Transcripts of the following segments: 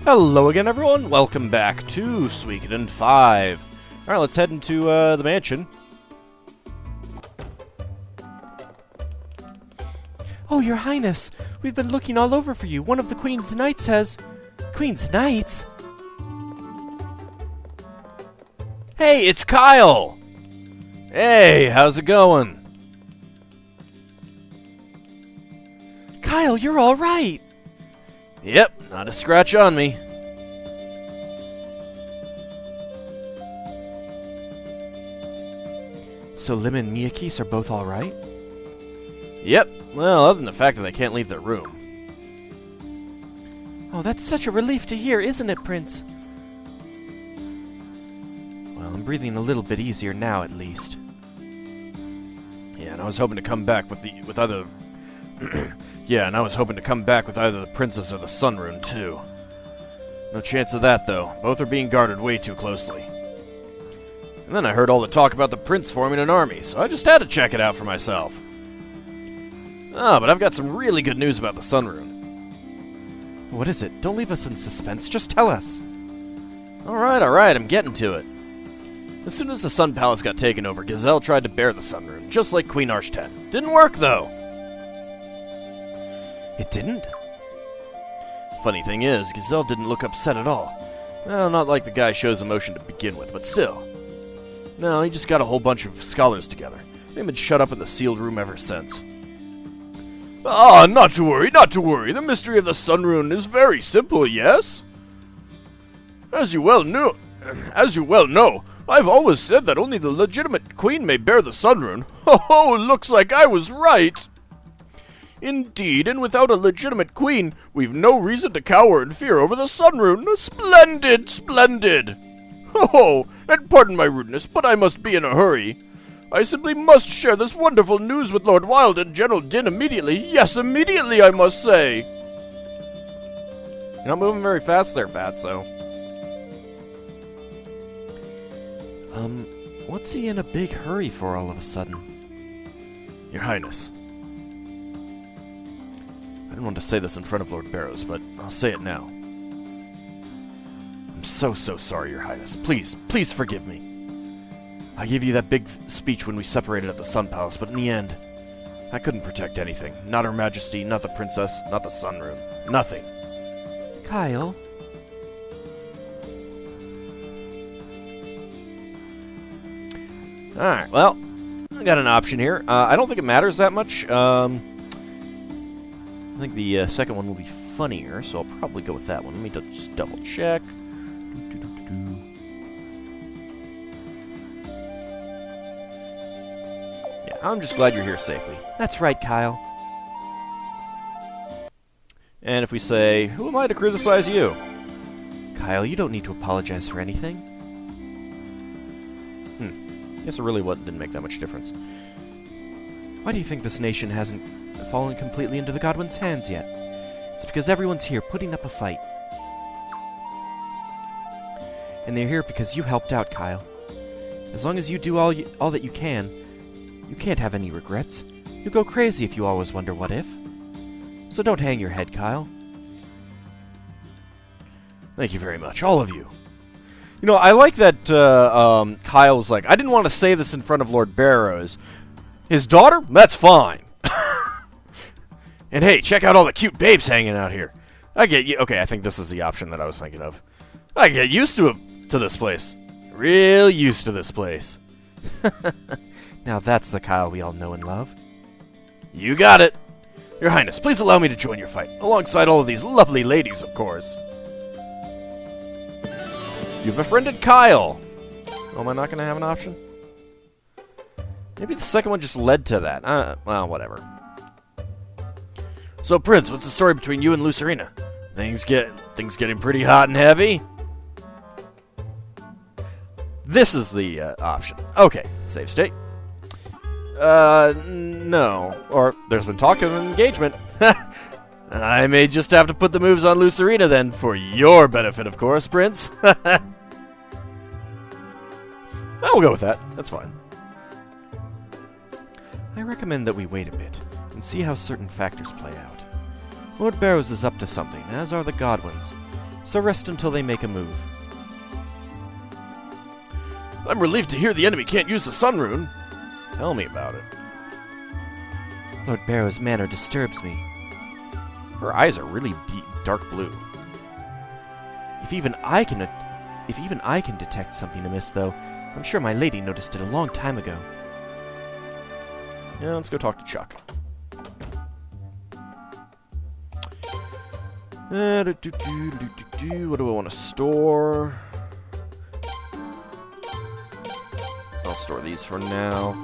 Hello again, everyone. Welcome back to Suikoden 5. Alright, let's head into the mansion. Oh, Your Highness, we've been looking all over for you. One of the Queen's Knights has... Queen's Knights? Hey, it's Kyle! Hey, how's it going? Kyle, you're all right. Yep, not a scratch on me. So Lim and Miyakis are both all right? Yep, well, other than the fact that they can't leave their room. Oh, that's such a relief to hear, isn't it, Prince? Well, I'm breathing a little bit easier now, at least. Yeah, and I was hoping to come back with either... Yeah, and I was hoping to come back with either the Princess or the Sun Rune, too. No chance of that, though. Both are being guarded way too closely. And then I heard all the talk about the Prince forming an army, so I just had to check it out for myself. Ah, but I've got some really good news about the Sun Rune. What is it? Don't leave us in suspense, just tell us. Alright, I'm getting to it. As soon as the Sun Palace got taken over, Gazelle tried to bear the Sun Rune, just like Queen Arshten. Didn't work, though. It didn't? Funny thing is, Gazelle didn't look upset at all. Well, not like the guy shows emotion to begin with, but still. No, he just got a whole bunch of scholars together. They've been shut up in the sealed room ever since. Ah, not to worry, not to worry. The mystery of the Sun Rune is very simple, yes? As you well know, I've always said that only the legitimate queen may bear the Sun Rune. Ho, looks like I was right. Indeed, and without a legitimate queen, we've no reason to cower in fear over the Sun Rune. Splendid, splendid! Oh, and pardon my rudeness, but I must be in a hurry. I simply must share this wonderful news with Lord Wilde and General Din immediately. Yes, immediately, I must say. You're not moving very fast there, Fatso. What's he in a big hurry for all of a sudden? Your Highness. I didn't want to say this in front of Lord Barrows, but I'll say it now. I'm so sorry, Your Highness. Please forgive me. I gave you that big speech when we separated at the Sun Palace, but in the end, I couldn't protect anything. Not Her Majesty, not the Princess, not the Sun Rune. Nothing. Kyle? Alright, well, I got an option here. I don't think it matters that much. I think the second one will be funnier, so I'll probably go with that one. Let me just double check. Yeah, I'm just glad you're here safely. That's right, Kyle. And if we say, who am I to criticize you? Kyle, you don't need to apologize for anything. Guess it really didn't make that much difference. Why do you think this nation hasn't fallen completely into the Godwin's hands yet? It's because everyone's here putting up a fight. And they're here because you helped out, Kyle. As long as you do all that you can't have any regrets. You'll go crazy if you always wonder what if. So don't hang your head, Kyle. Thank you very much, all of you. You know, I like that Kyle was like, I didn't want to say this in front of Lord Barrows. His daughter? That's fine. And hey, check out all the cute babes hanging out here. I get you. Okay, I think this is the option that I was thinking of. I get used to this place. Real used to this place. Now that's the Kyle we all know and love. You got it. Your Highness, please allow me to join your fight, alongside all of these lovely ladies, of course. You've befriended Kyle. Oh, am I not going to have an option? Maybe the second one just led to that. Well, whatever. So, Prince, what's the story between you and Lucerina? Things getting pretty hot and heavy? This is the option. Okay, save state. No. Or, there's been talk of an engagement. I may just have to put the moves on Lucerina then, for your benefit, of course, Prince. We'll go with that. That's fine. I recommend that we wait a bit and see how certain factors play out. Lord Barrows is up to something, as are the Godwins. So rest until they make a move. I'm relieved to hear the enemy can't use the Sun Rune. Tell me about it. Lord Barrows' manner disturbs me. Her eyes are really deep, dark blue. If even I can detect something amiss, though, I'm sure my lady noticed it a long time ago. Yeah, let's go talk to Chuck. What do I want to store? I'll store these for now.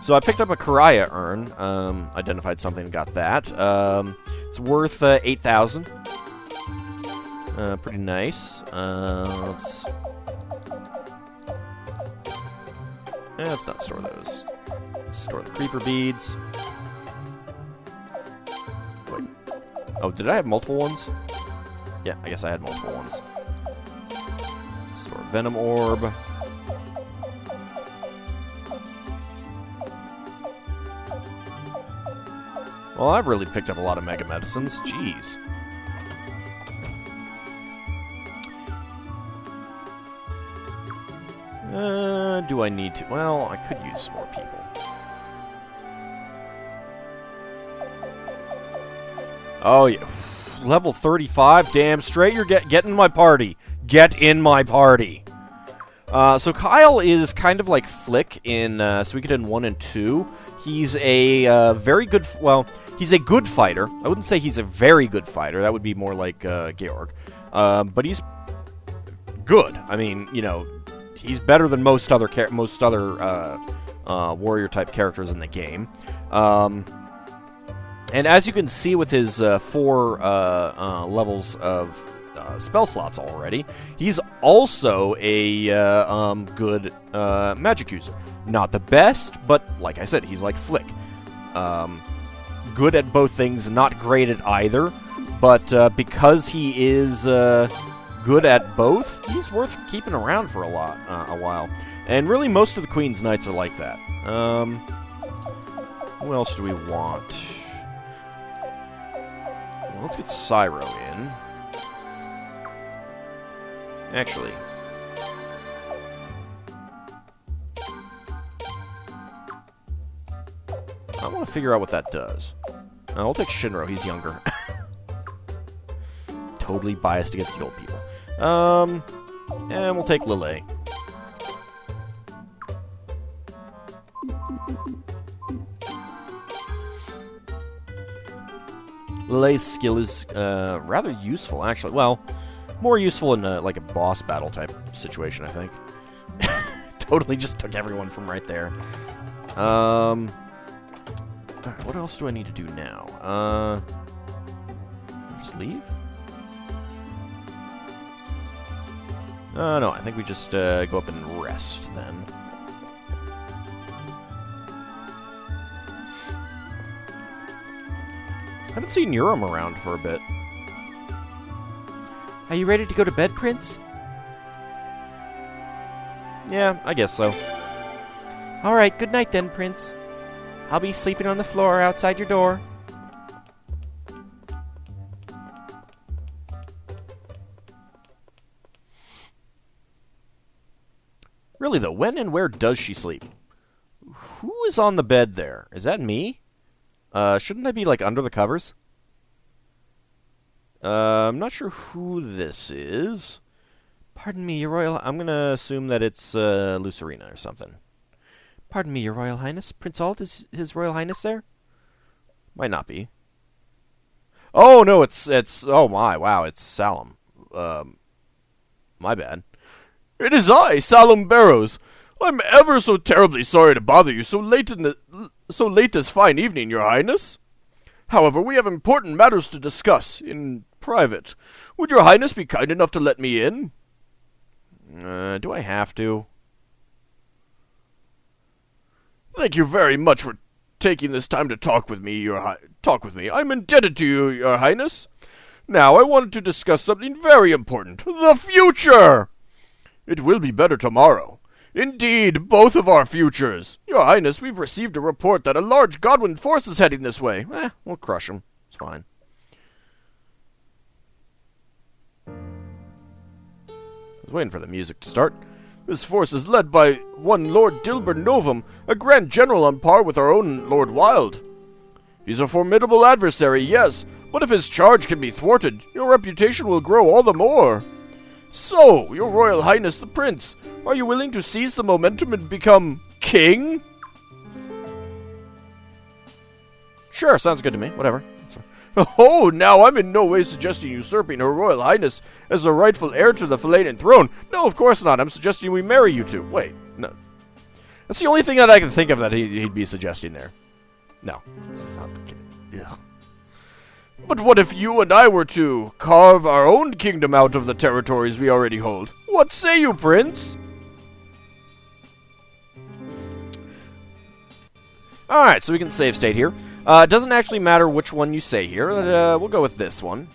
So I picked up a Karaya urn, identified something and got that. It's worth 8,000. Pretty nice. Let's not store those. Let's store the creeper beads. Wait. Oh, did I have multiple ones? Yeah, I guess I had multiple ones. Store venom orb. Well, I've really picked up a lot of mega medicines. Jeez. Do I need to? Well, I could use some more people. Oh, yeah. Level 35? Damn straight you're get in my party. Get in my party. So Kyle is kind of like Flick in Suikoden 1 and 2. He's a very good... Well, he's a good fighter. I wouldn't say he's a very good fighter. That would be more like Georg. But he's good. I mean, you know... He's better than most other warrior-type characters in the game. And as you can see with his 4 levels of spell slots already, he's also a good magic user. Not the best, but like I said, he's like Flick. Good at both things, not great at either. But because he is... good at both, he's worth keeping around for a while. And really, most of the Queen's Knights are like that. Who else do we want? Well, let's get Cyro in. Actually. I want to figure out what that does. I'll take Shinro, he's younger. Totally biased against the old people. And we'll take Lele. Lele's skill is rather useful, actually. Well, more useful in like a boss battle type situation, I think. Totally just took everyone from right there. Alright, what else do I need to do now? Just leave? No, I think we just go up and rest, then. I haven't seen Urim around for a bit. Are you ready to go to bed, Prince? Yeah, I guess so. Alright, good night then, Prince. I'll be sleeping on the floor outside your door. Really, though, when and where does she sleep? Who is on the bed there? Is that me? Shouldn't I be, like, under the covers? I'm not sure who this is. Pardon me, Your Royal... I'm gonna assume that it's, Lucerina or something. Pardon me, Your Royal Highness. Prince Alt, is His Royal Highness there? Might not be. Oh, no, it's... Oh, my, wow, it's Salem. My bad. It is I, Salem Barrows. I'm ever so terribly sorry to bother you so late this fine evening, Your Highness. However, we have important matters to discuss in private. Would Your Highness be kind enough to let me in? Do I have to? Thank you very much for taking this time to talk with me, I'm indebted to you, Your Highness. Now, I wanted to discuss something very important. The future! It will be better tomorrow. Indeed, both of our futures. Your Highness, we've received a report that a large Godwin force is heading this way. We'll crush them. It's fine. I was waiting for the music to start. This force is led by one Lord Dilber Novum, a grand general on par with our own Lord Wild. He's a formidable adversary, yes, but if his charge can be thwarted, your reputation will grow all the more. So, your Royal Highness the Prince, are you willing to seize the momentum and become king? Sure, sounds good to me. Whatever. Oh, now I'm in no way suggesting usurping Her Royal Highness as the rightful heir to the Palladian throne. No, of course not. I'm suggesting we marry you two. Wait, no. That's the only thing that I can think of that he'd be suggesting there. No, it's not the case. Yeah. But what if you and I were to carve our own kingdom out of the territories we already hold? What say you, Prince? Alright, so we can save state here. It doesn't actually matter which one you say here. We'll go with this one.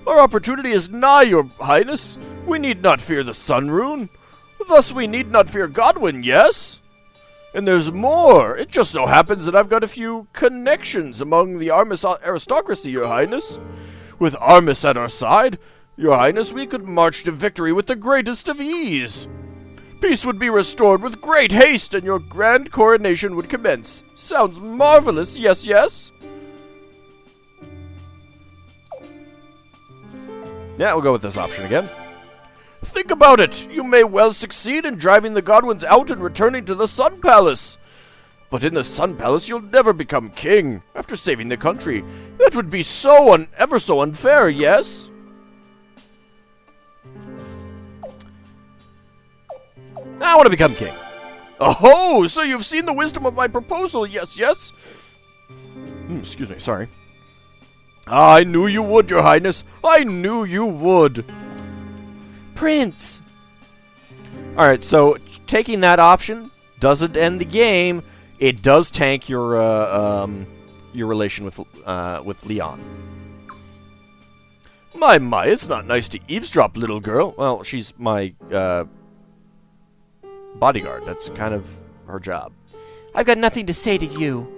Our opportunity is nigh, your highness. We need not fear the sun rune. Thus we need not fear Godwin, yes? And there's more. It just so happens that I've got a few connections among the Armis aristocracy, your highness. With Armis at our side, your highness, we could march to victory with the greatest of ease. Peace would be restored with great haste, and your grand coronation would commence. Sounds marvelous, yes, yes? Yeah, we'll go with this option again. Think about it! You may well succeed in driving the Godwins out and returning to the Sun Palace. But in the Sun Palace, you'll never become king after saving the country. That would be ever so unfair, yes? I want to become king. Oh, so you've seen the wisdom of my proposal, yes, yes? Excuse me, sorry. I knew you would, your highness. I knew you would. Prince! Alright, so taking that option doesn't end the game. It does tank your relation with Leon. My, it's not nice to eavesdrop, little girl. Well, she's my bodyguard. That's kind of her job. I've got nothing to say to you.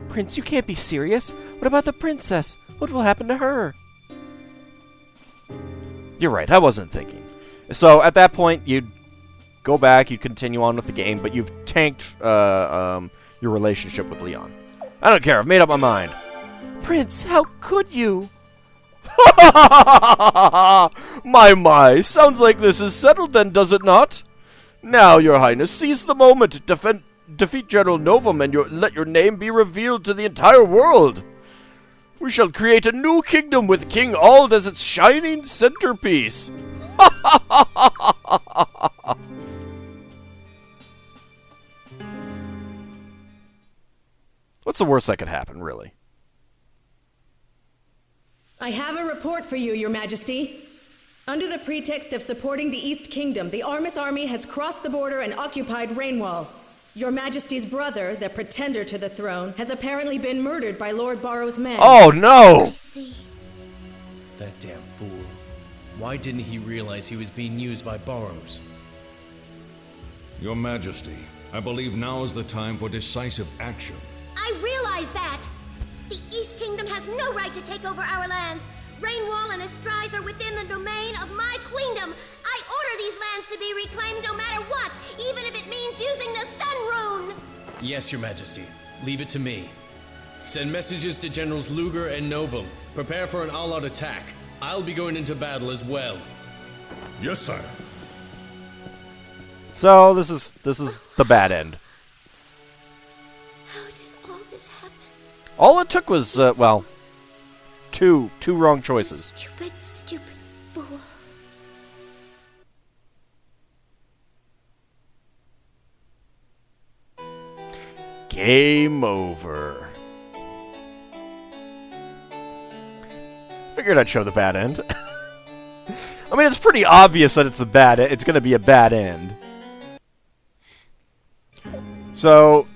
Prince, you can't be serious. What about the princess? What will happen to her? You're right, I wasn't thinking. So, at that point, you'd go back, you'd continue on with the game, but you've tanked your relationship with Leon. I don't care, I've made up my mind. Prince, how could you? My, sounds like this is settled then, does it not? Now, your highness, seize the moment, defeat General Novum, and let your name be revealed to the entire world. We shall create a new kingdom with King Auld as its shining centerpiece. What's the worst that could happen, really? I have a report for you, Your Majesty. Under the pretext of supporting the East Kingdom, the Armis army has crossed the border and occupied Rainwall. Your Majesty's brother, the pretender to the throne, has apparently been murdered by Lord Barrows' men. Oh, no! I see. That damn fool. Why didn't he realize he was being used by Barrows? Your Majesty, I believe now is the time for decisive action. I realize that! The East Kingdom has no right to take over our lands. Rainwall and Estrise are within the domain of my queendom. I order these lands to be reclaimed no matter what, even if it means using the Sun Rune! Yes, Your Majesty. Leave it to me. Send messages to Generals Luger and Novum. Prepare for an all-out attack. I'll be going into battle as well. Yes, sire. So, this is the bad end. How did all this happen? All it took was, well, two wrong choices. Stupid, stupid fool. Game over. Figured I'd show the bad end. I mean, it's pretty obvious that it's going to be a bad end. So,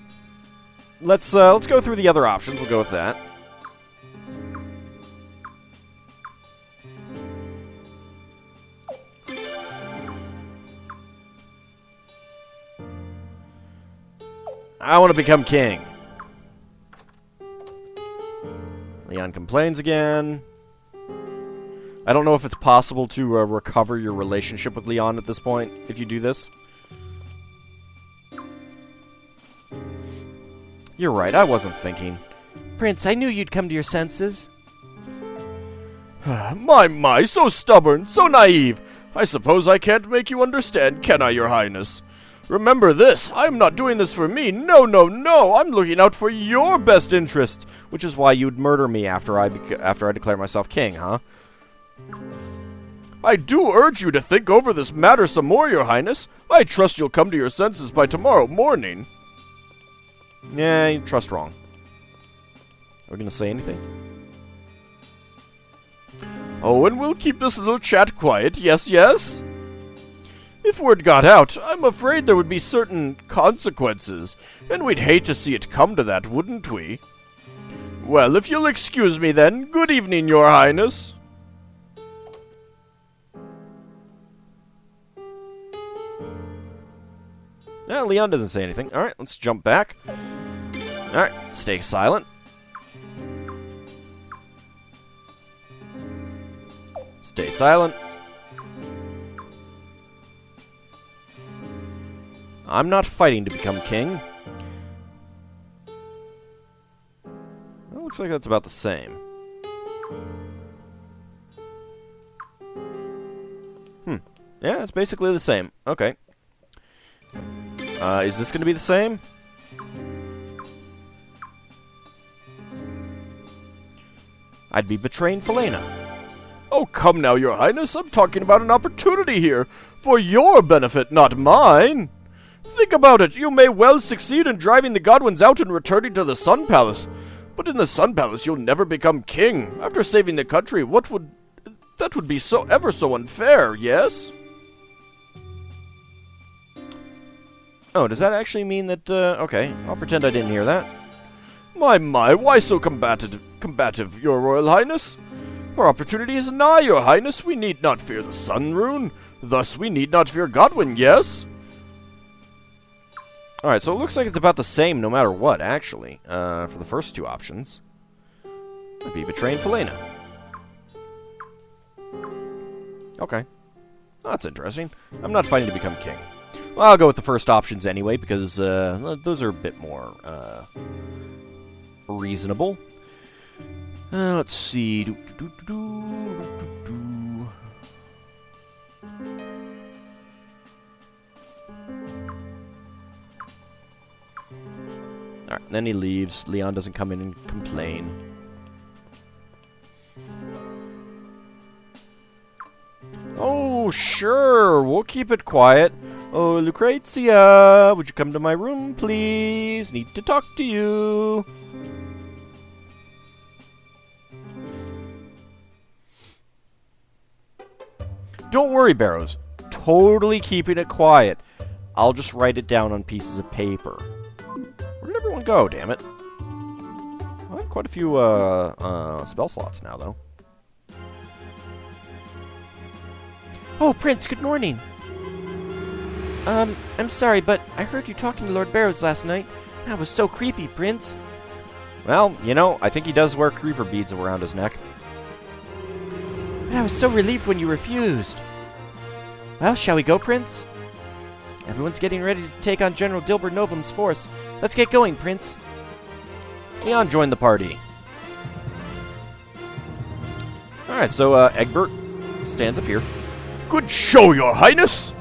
let's go through the other options. We'll go with that. I want to become king. Leon complains again. I don't know if it's possible to recover your relationship with Leon at this point, if you do this. You're right, I wasn't thinking. Prince, I knew you'd come to your senses. My, so stubborn, so naive. I suppose I can't make you understand, can I, Your Highness? Remember this, I'm not doing this for me. No, I'm looking out for your best interests. Which is why you'd murder me after I declare myself king, huh? I do urge you to think over this matter some more, Your Highness. I trust you'll come to your senses by tomorrow morning. Yeah, you trust wrong. Are we gonna say anything? Oh, and we'll keep this little chat quiet, yes? If word got out, I'm afraid there would be certain consequences, and we'd hate to see it come to that, wouldn't we? Well, if you'll excuse me then, good evening, Your Highness. Yeah, Leon doesn't say anything. Alright, let's jump back. Alright, stay silent. Stay silent. I'm not fighting to become king. Well, looks like that's about the same. Yeah, it's basically the same. Okay. Is this going to be the same? I'd be betraying Felena. Oh, come now, Your Highness. I'm talking about an opportunity here. For your benefit, not mine. Think about it. You may well succeed in driving the Godwins out and returning to the Sun Palace. But in the Sun Palace, you'll never become king. After saving the country, that would be so ever so unfair, yes? Oh, does that actually mean that, okay, I'll pretend I didn't hear that. My, why so combative, Your Royal Highness? Our opportunity is nigh, Your Highness. We need not fear the Sun Rune. Thus, we need not fear Godwin, yes? Alright, so it looks like it's about the same no matter what, actually, for the first two options. I'd be betraying Felena. Okay. Well, that's interesting. I'm not fighting to become king. Well, I'll go with the first options anyway, because those are a bit more reasonable. Let's see. Alright, then he leaves. Leon doesn't come in and complain. Oh, sure. We'll keep it quiet. Oh, Lucrezia, would you come to my room, please? Need to talk to you. Don't worry, Barrows. Totally keeping it quiet. I'll just write it down on pieces of paper. Where did everyone go, damn it? I have quite a few spell slots now, though. Oh, Prince, good morning. I'm sorry, but I heard you talking to Lord Barrows last night. That was so creepy, Prince. Well, you know, I think he does wear creeper beads around his neck. But I was so relieved when you refused. Well, shall we go, Prince? Everyone's getting ready to take on General Dilbert Novum's force. Let's get going, Prince. Leon joined the party. Alright, so Egbert stands up here. Good show, Your Highness!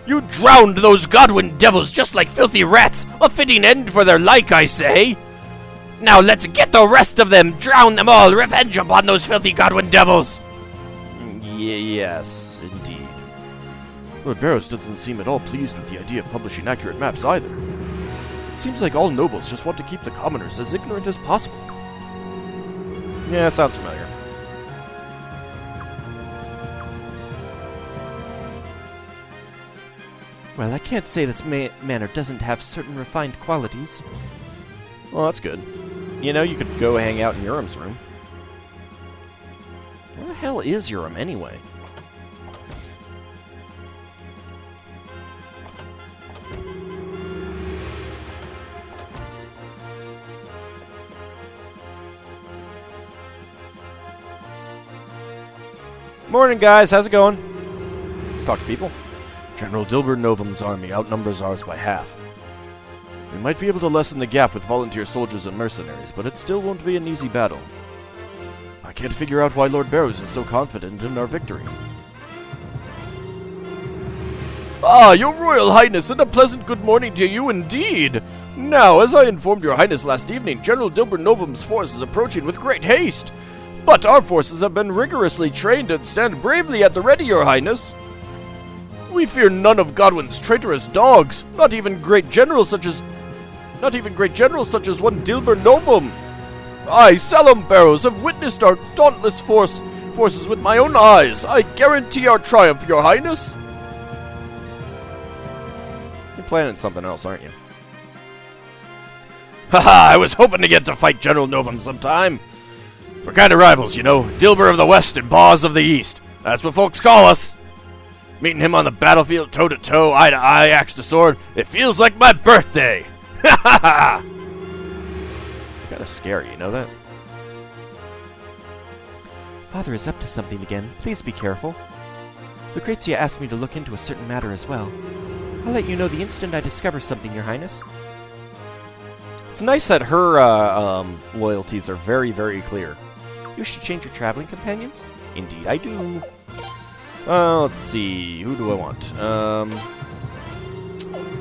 You drowned those Godwin devils just like filthy rats! A fitting end for their like, I say! Now let's get the rest of them! Drown them all! Revenge upon those filthy Godwin devils! Yes, indeed. Lord Barrows doesn't seem at all pleased with the idea of publishing accurate maps either. It seems like all nobles just want to keep the commoners as ignorant as possible. Yeah, sounds familiar. Well, I can't say this manor doesn't have certain refined qualities. Well, that's good. You know, you could go hang out in Urim's room. Where the hell is Urim, anyway? Morning, guys. How's it going? Let's talk to people. General Dilbert Novum's army outnumbers ours by half. We might be able to lessen the gap with volunteer soldiers and mercenaries, but it still won't be an easy battle. I can't figure out why Lord Barrows is so confident in our victory. Ah, your Royal Highness, and a pleasant good morning to you indeed! Now, as I informed your Highness last evening, General Dilbert Novum's force is approaching with great haste. But our forces have been rigorously trained and stand bravely at the ready, your Highness. We fear none of Godwin's traitorous dogs, not even great generals such as one Dilbert Novum. I, Salem Barrows, have witnessed our dauntless forces with my own eyes. I guarantee our triumph, your Highness. You're planning something else, aren't you? Haha, I was hoping to get to fight General Novum sometime. We're kind of rivals, you know. Dilbert of the West and Boz of the East. That's what folks call us. Meeting him on the battlefield, toe-to-toe, eye-to-eye, axe-to-sword, it feels like my birthday. Ha ha ha! Kinda scary, you know that? Father is up to something again. Please be careful. Lucrezia asked me to look into a certain matter as well. I'll let you know the instant I discover something, Your Highness. It's nice that her loyalties are very, very clear. You should change your traveling companions? Indeed, I do. Let's see. Who do I want?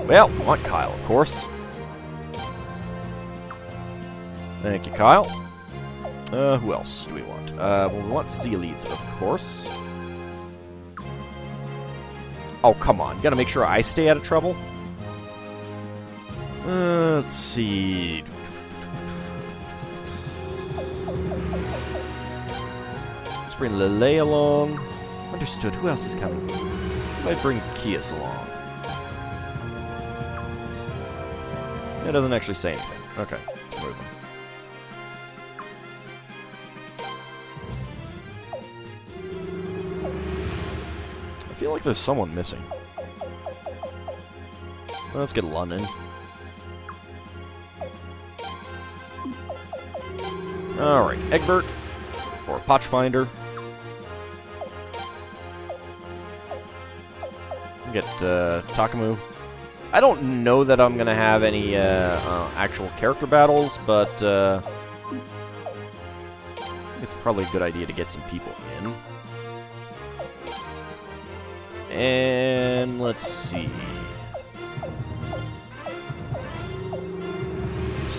Well, I want Kyle, of course. Thank you, Kyle. Who else do we want? Well, we want Zealides, of course. Oh, come on. Gotta make sure I stay out of trouble. Let's see. Let's bring Lele along. Understood. Who else is coming? Might bring Kias along. It doesn't actually say anything. Okay, let's move him. I feel like there's someone missing. Let's get London. Alright, Egbert, or Potchfinder. Get Takamu. I don't know that I'm going to have any actual character battles, but it's probably a good idea to get some people in. And let's see.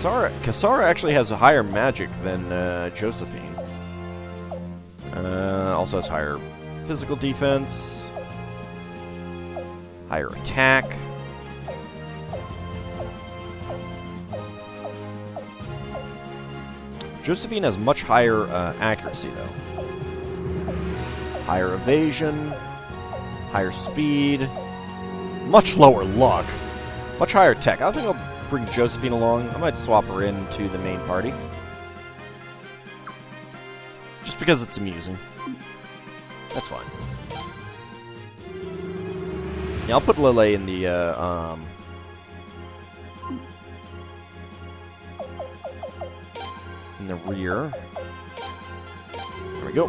Kasara actually has a higher magic than Josephine. Also has higher physical defense, higher attack. Josephine has much higher accuracy, though. Higher evasion, higher speed, much lower luck, much higher tech. I don't think I'll bring Josephine along. I might swap her into the main party. Just because it's amusing. That's fine. Yeah, I'll put Lele in the, in the rear. There we go.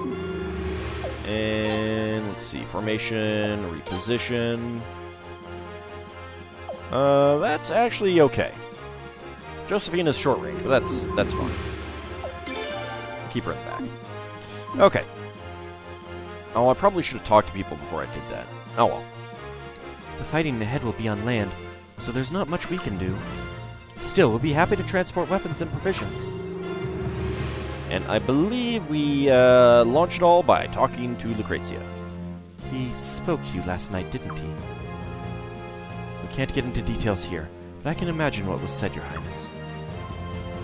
And let's see, formation, reposition. That's actually okay. Josephine is short range, but that's fine. Keep her in the back. Okay. Oh, I probably should have talked to people before I did that. Oh well. The fighting ahead will be on land, so there's not much we can do. Still, we'll be happy to transport weapons and provisions. And I believe we launched it all by talking to Lucrezia. He spoke to you last night, didn't he? We can't get into details here, but I can imagine what was said, Your Highness.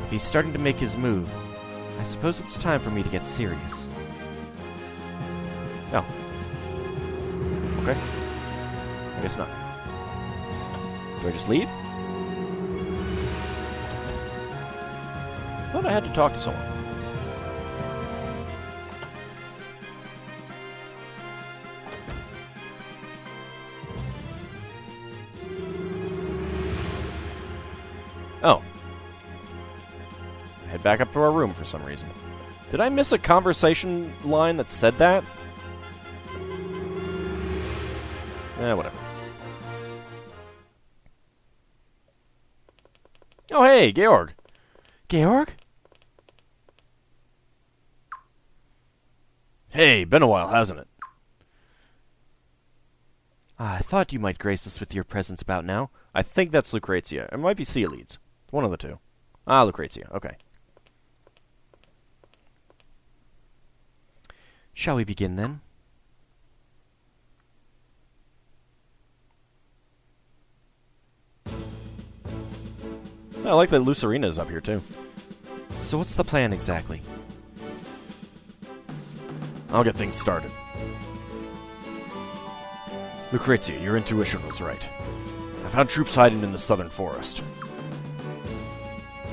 If he's starting to make his move, I suppose it's time for me to get serious. Oh. Okay. I guess not. Do I just leave? I thought I had to talk to someone. Oh. Head back up to our room for some reason. Did I miss a conversation line that said that? Whatever. Oh, hey, Georg. Georg? Hey, been a while, hasn't it? I thought you might grace us with your presence about now. I think that's Lucrezia. It might be Ceolides. One of the two. Ah, Lucrezia. Okay. Shall we begin, then? I like that Lucerina is up here, too. So what's the plan exactly? I'll get things started. Lucrezia, your intuition was right. I found troops hiding in the southern forest.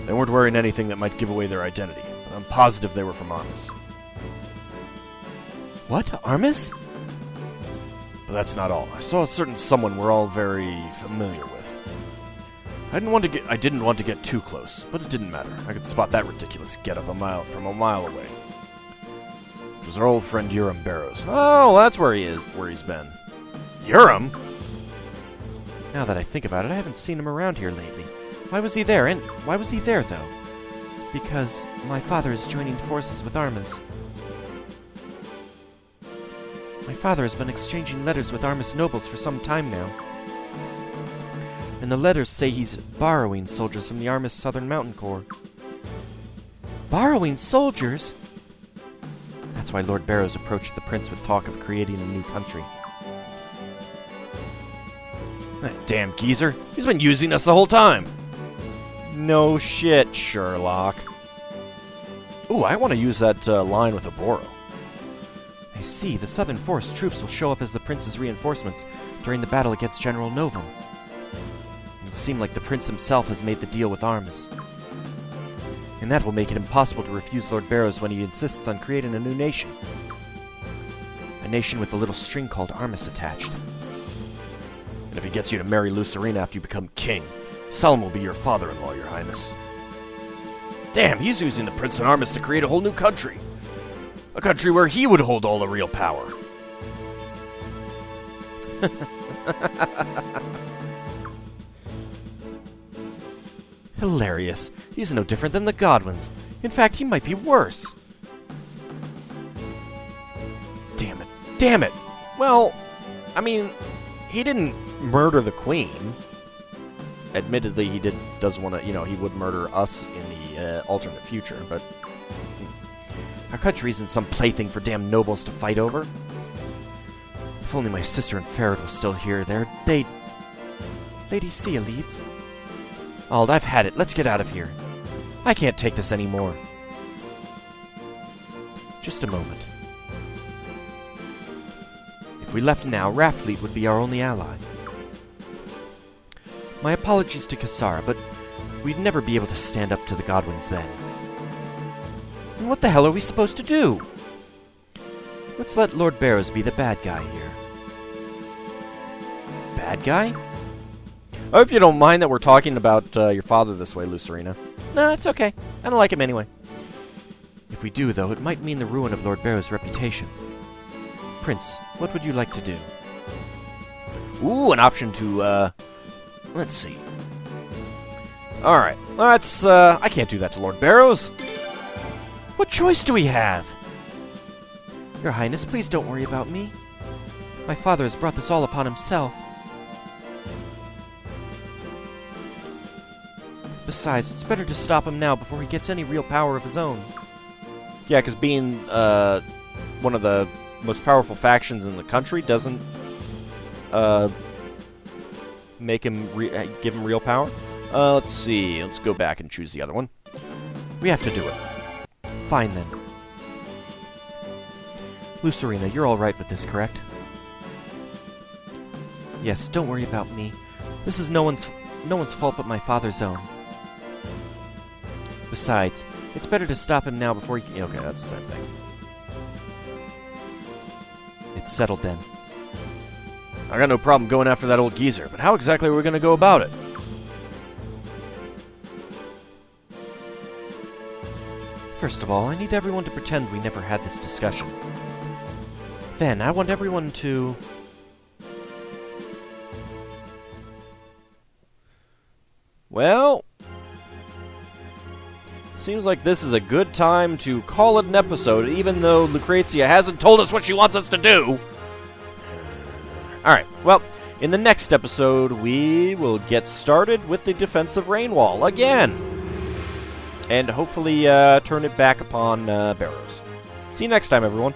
They weren't wearing anything that might give away their identity, but I'm positive they were from Armis. What? Armis? But that's not all. I saw a certain someone we're all very familiar with. I didn't want to get too close, but it didn't matter. I could spot that ridiculous getup from a mile away. It was our old friend Urim Barrows. Oh, that's where he's been. Urim? Now that I think about it, I haven't seen him around here lately. Why was he there? And why was he there, though? Because my father is joining forces with Armis. My father has been exchanging letters with Armis nobles for some time now. And the letters say he's borrowing soldiers from the Armis Southern Mountain Corps. Borrowing soldiers? That's why Lord Barrows approached the prince with talk of creating a new country. That damn geezer. He's been using us the whole time. No shit, Sherlock. Ooh, I want to use that line with a Barrow. I see. The Southern Forest troops will show up as the prince's reinforcements during the battle against General Novum. It'll seem like the prince himself has made the deal with Armis. And that will make it impossible to refuse Lord Barrows when he insists on creating a new nation. A nation with a little string called Armis attached. And if he gets you to marry Lucerina after you become king, Selim will be your father-in-law, your highness. Damn, he's using the Prince and Armis to create a whole new country. A country where he would hold all the real power. Hilarious. He's no different than the Godwins. In fact, he might be worse. Damn it. Damn it! Well, I mean, he didn't murder the queen. Admittedly, he does want to, he would murder us in the alternate future, but our country isn't some plaything for damn nobles to fight over. If only my sister and Farad were still here, they'd... Lady Ceolides? Ald, I've had it. Let's get out of here. I can't take this anymore. Just a moment. If we left now, Rathfleet would be our only ally. My apologies to Kassara, but we'd never be able to stand up to the Godwins then. And what the hell are we supposed to do? Let's let Lord Barrows be the bad guy here. Bad guy? I hope you don't mind that we're talking about your father this way, Lucerina. No, it's okay. I don't like him anyway. If we do, though, it might mean the ruin of Lord Barrows' reputation. Prince, what would you like to do? Ooh, an option to, let's see. Alright, I can't do that to Lord Barrows. What choice do we have? Your Highness, please don't worry about me. My father has brought this all upon himself. Besides, it's better to stop him now before he gets any real power of his own. Yeah, because being one of the most powerful factions in the country doesn't make him give him real power. Let's see. Let's go back and choose the other one. We have to do it. Fine, then. Lucerina, you're all right with this, correct? Yes, don't worry about me. This is no one's fault but my father's own. Besides, it's better to stop him now before he... Okay, that's the same thing. It's settled then. I got no problem going after that old geezer, but how exactly are we going to go about it? First of all, I need everyone to pretend we never had this discussion. Then, I want everyone to... Well, seems like this is a good time to call it an episode, even though Lucrezia hasn't told us what she wants us to do. Alright, well, in the next episode, we will get started with the defense of Rainwall again. And hopefully turn it back upon Barrows. See you next time, everyone.